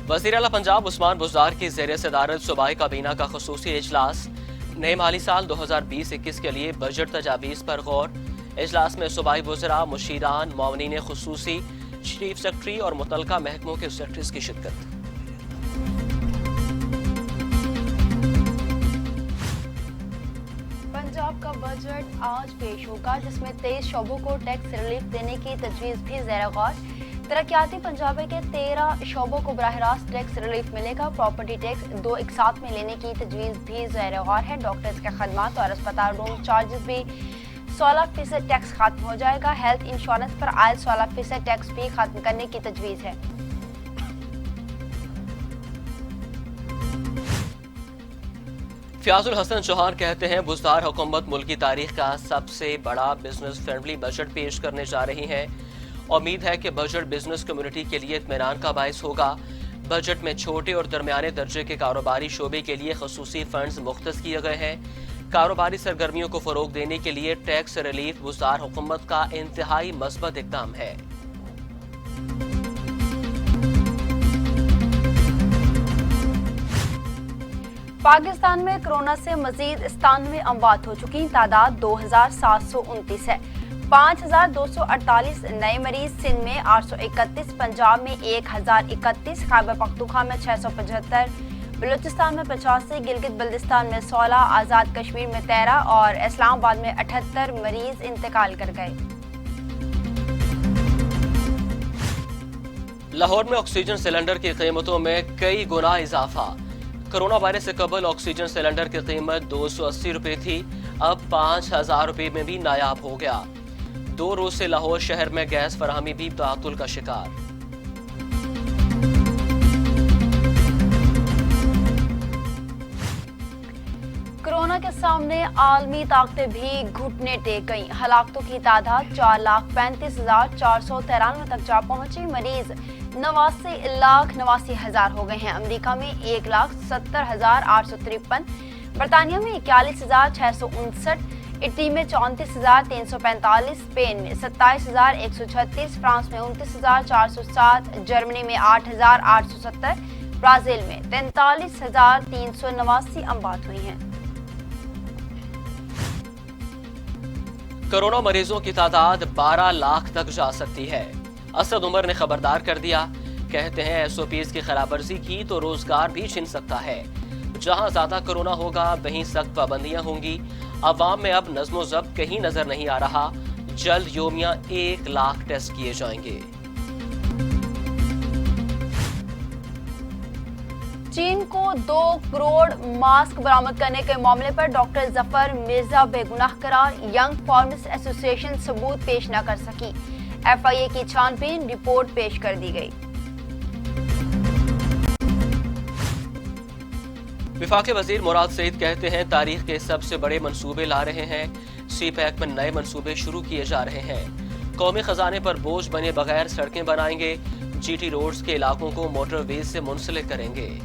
वज़ीर आला पंजाब उस्मान बुज़दार की ज़ेर सदारत सूबाई काबीना का ख़ुसूसी इजलास। नए माली साल 2020-21 के लिए बजट तजावीज़ पर गौर। इजलास में सूबाई वज़रा, मुशीरान, मुआवनीन ख़ुसूसी, चीफ सेक्रेटरी और मुतल्लिका महकमों के सेक्रेटरीज़ की शिरकत। पंजाब का बजट आज पेश होगा, जिसमें 23 शोबों को टैक्स रिलीफ देने की तजवीज़ भी ज़ेर गौर। तरक्याती पंजाब के 13 शोबों को बराह रास्त टैक्स रिलीफ मिलेगा। प्रॉपर्टी टैक्स 2 एक साथ में लेने की तजवीज़ भी ज़ेर गौर है। डॉक्टर्स के खदमात और अस्पताल रूम चार्जेस भी 16% टैक्स खत्म हो जाएगा। हेल्थ इंश्योरेंस पर आयल 16% टैक्स भी खत्म करने की तजवीज़ है। फ़याज़ुल हसन चौहान कहते हैं बुज़दार हुकूमत मुल्क की तारीख का सबसे बड़ा बिजनेस फ्रेंडली बजट पेश करने जा रही है। उम्मीद है कि बजट बिजनेस कम्युनिटी के लिए इत्मीनान का बाइस होगा। बजट में छोटे और दरमियाने दर्जे के कारोबारी शोबे के लिए खसूसी फंड्स मुख्तस किए गए हैं। कारोबारी सरगर्मियों को फरोग देने के लिए टैक्स रिलीफ बुज़दार हुकूमत का इंतहाई मस्बत इक़दाम है। पाकिस्तान में कोरोना से मजीद 97 अमवात हो चुकी। तादाद 2729 है। 5248 नए मरीज। सिंध में 831, पंजाब में 1031, खैबर पख्तूनख्वा में 675, बलूचिस्तान में 85, गिलगित बल्तिस्तान में 16, आज़ाद कश्मीर में 13 और इस्लामाबाद में 78 मरीज इंतकाल कर गए। लाहौर में ऑक्सीजन सिलेंडर की कीमतों में कई गुना इजाफा। कोरोना वायरस से कबल ऑक्सीजन सिलेंडर की कीमत 280 रुपए थी, अब 5000 रुपए में भी नायाब हो गया। 2 रोज से लाहौर शहर में गैस फराहमी भी तातुल का शिकार। कोरोना के सामने आलमी ताकतें भी घुटने टेक गईं। हलाकतों की तादाद 4,35,493 तक जा पहुंची। मरीज 89,89,000 हो गए हैं। अमेरिका में 1,70,853, बरतानिया में 41,659, इटली में 34,345, स्पेन में 27,136, फ्रांस में 29,407, जर्मनी में 8,870, ब्राजील में 43,389 अमवात हुई हैं। कोरोना मरीजों की तादाद 12 लाख तक जा सकती है। असद उमर ने खबरदार कर दिया। कहते हैं एसओपीज की खिलाफवर्जी की तो रोजगार भी छिन सकता है। जहां ज्यादा कोरोना होगा वहीं सख्त पाबंदियां होंगी। अवाम में अब नज़्मो ज़ब्त कहीं नजर नहीं आ रहा। जल्द योमिया 1 लाख टेस्ट किए जाएंगे। चीन को 2 करोड़ मास्क बरामद करने के मामले पर डॉक्टर जफर मिर्जा बेगुनाह करार। यंग फार्मासिस्ट एसोसिएशन सबूत पेश न कर सकी। एफआईए की छानबीन रिपोर्ट पेश कर दी गई। विफाकी वजीर मुराद सईद कहते हैं तारीख के सबसे बड़े मंसूबे ला रहे हैं। सी पैक में नए मंसूबे शुरू किए जा रहे हैं। कौमी खजाने पर बोझ बने बगैर सड़कें बनाएंगे। जीटी रोड्स के इलाकों को मोटरवेज से मुंसलिक करेंगे।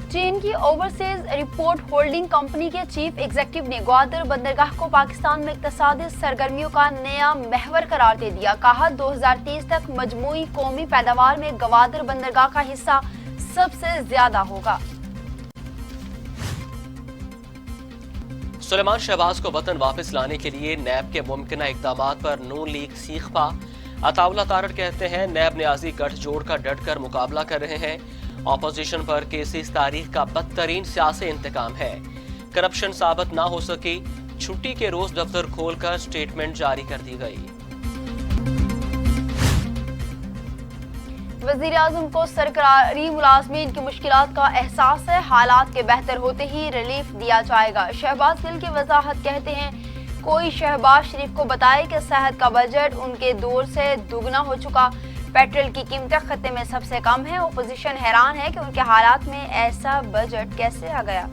चीन की ओवरसीज रिपोर्ट होल्डिंग कंपनी के चीफ एग्जीक्यूटिव ने ग्वादर बंदरगाह को पाकिस्तान में इक्तिसादी सरगर्मियों का नया महवर करार दे दिया। कहा 2030 तक मजमूई कौमी पैदावार में ग्वादर बंदरगाह का हिस्सा सबसे ज्यादा होगा। सुलेमान शहबाज को वतन वापस लाने के लिए नैब के मुमकिन इक़दामात पर नून लीग सीखपा। अताउल्लाह तारड़ कहते हैं नैब न्याजी गठजोड़ का डट कर मुकाबला कर रहे हैं। ऑपोजिशन पर केसी इस तारीख का बदतरीन सियासी इंतकाम है। करप्शन साबित ना हो सकी। छुट्टी के रोज दफ्तर खोलकर स्टेटमेंट जारी कर दी गई। वज़ीर आज़म को सरकारी मुलाजमीन की मुश्किलात का एहसास है। हालात के बेहतर होते ही रिलीफ दिया जाएगा। शहबाज गिल की वजाहत कहते हैं कोई शहबाज शरीफ को बताए कि सेहत का बजट उनके दौर से दुगना हो चुका। पेट्रोल की कीमतें खत्ते में सबसे कम है। ओपोजिशन हैरान है कि उनके हालात में ऐसा बजट कैसे आ गया।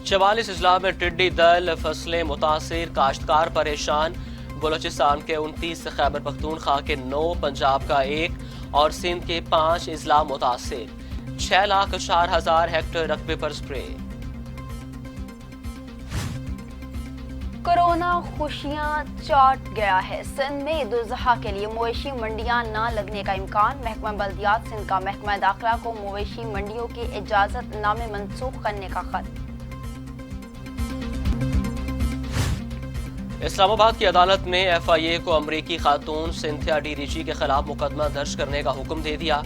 44 अजला में टिड्डी दल, फसलें मुतासिर, काश्तकार परेशान। बलोचिस्तान के 29, खैबर पख्तूनख्वा के 9, पंजाब का 1 और सिंध के 5 अजला मुतासिर। 6,04,000 हेक्टेयर रकबे पर स्प्रे। कोरोना खुशियां चाट गया है। सिंध में ईद उल जुहा के लिए मवेशी मंडियां न लगने का इम्कान। महकमा बल्दियात सिंध का महकमा दाखिला को मवेशी मंडियों के इजाजत नामे मंसूख करने का खत। इस्लामाबाद की अदालत ने FIA को अमरीकी खातून सिंथिया DDG के खिलाफ मुकदमा दर्ज करने का हुक्म दे दिया।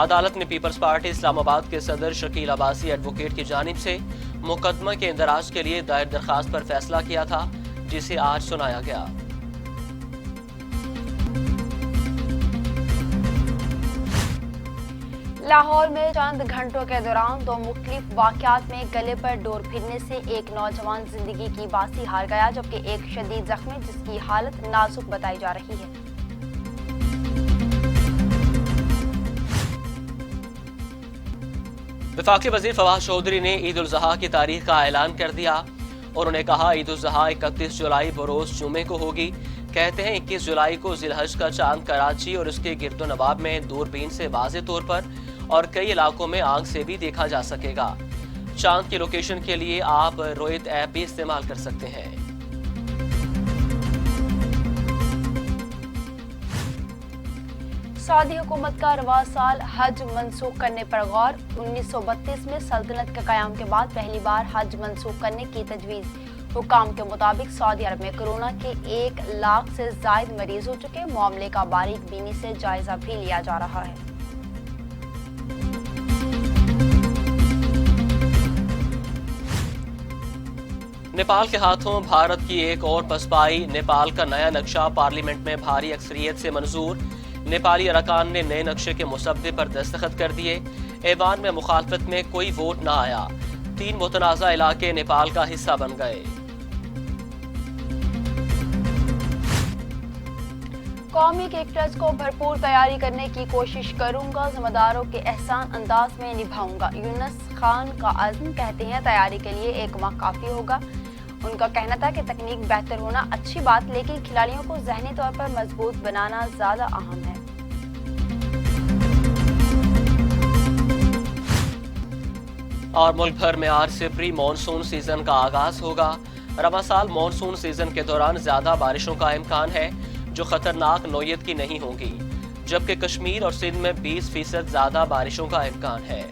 अदालत ने पीपल्स पार्टी इस्लामाबाद के सदर शकील अब्बासी एडवोकेट की जानिब से मुकदमा के इंदराज के लिए दायर दरखास्त पर फैसला किया था, जिसे आज सुनाया गया। लाहौर में चंद घंटों के दौरान 2 मुख्तलिफ वाक़यात में गले पर डोर फिरने से एक नौजवान जिंदगी की बासी हार गया, जबकि एक शदीद जख्मी जिसकी हालत नाजुक बताई जा रही है। वफाकी वज़ीर फवाद चौधरी ने ईद उल जुहा की तारीख का ऐलान कर दिया। उन्होंने कहा, ईद उल जुहा 31 जुलाई बरोज जुमे को होगी। कहते हैं 21 जुलाई को जिलहज का चांद कराची और उसके गिरदो नवाब में दूरबीन से वाज़े तौर पर और कई इलाकों में आंख से भी देखा जा सकेगा। चांद की लोकेशन के लिए आप रोयत ऐप भी इस्तेमाल कर सकते हैं। सऊदी हुकूमत का रवा साल हज मनसूख करने पर गौर। 1932 में सल्तनत के क़याम के बाद पहली बार हज मनसूख करने की तजवीज़। हुकाम के मुताबिक सऊदी अरब में कोरोना के 1 लाख से ज़ायद मरीज हो चुके। मामले का बारीक बीनी से जायजा भी लिया जा रहा है। नेपाल के हाथों भारत की एक और पसपाई। नेपाल का नया नक्शा पार्लियामेंट में भारी अक्सरियत से मंजूर। नेपाली अरकान ने नए नक्शे के मुसद्दे पर दस्तखत कर दिए। ऐवान में मुखालफत में कोई वोट न आया। 3 मुतनाज़ा इलाके नेपाल का हिस्सा बन गए। कौमी क्रिकेटर्स को भरपूर तैयारी करने की कोशिश करूंगा, जिम्मेदारों के एहसान अंदाज में निभाऊंगा। यूनुस खान का अज़्म। कहते हैं तैयारी के लिए 1 माह काफ़ी होगा। उनका कहना था कि तकनीक बेहतर होना अच्छी बात, लेकिन खिलाड़ियों को ज़हनी तौर पर मजबूत बनाना ज़्यादा अहम है। और मुल्क भर में आज से प्री मानसून सीजन का आगाज होगा। रवा साल मानसून सीजन के दौरान ज्यादा बारिशों का इम्कान है, जो खतरनाक नौयत की नहीं होंगी, जबकि कश्मीर और सिंध में 20% ज्यादा बारिशों का इम्कान है।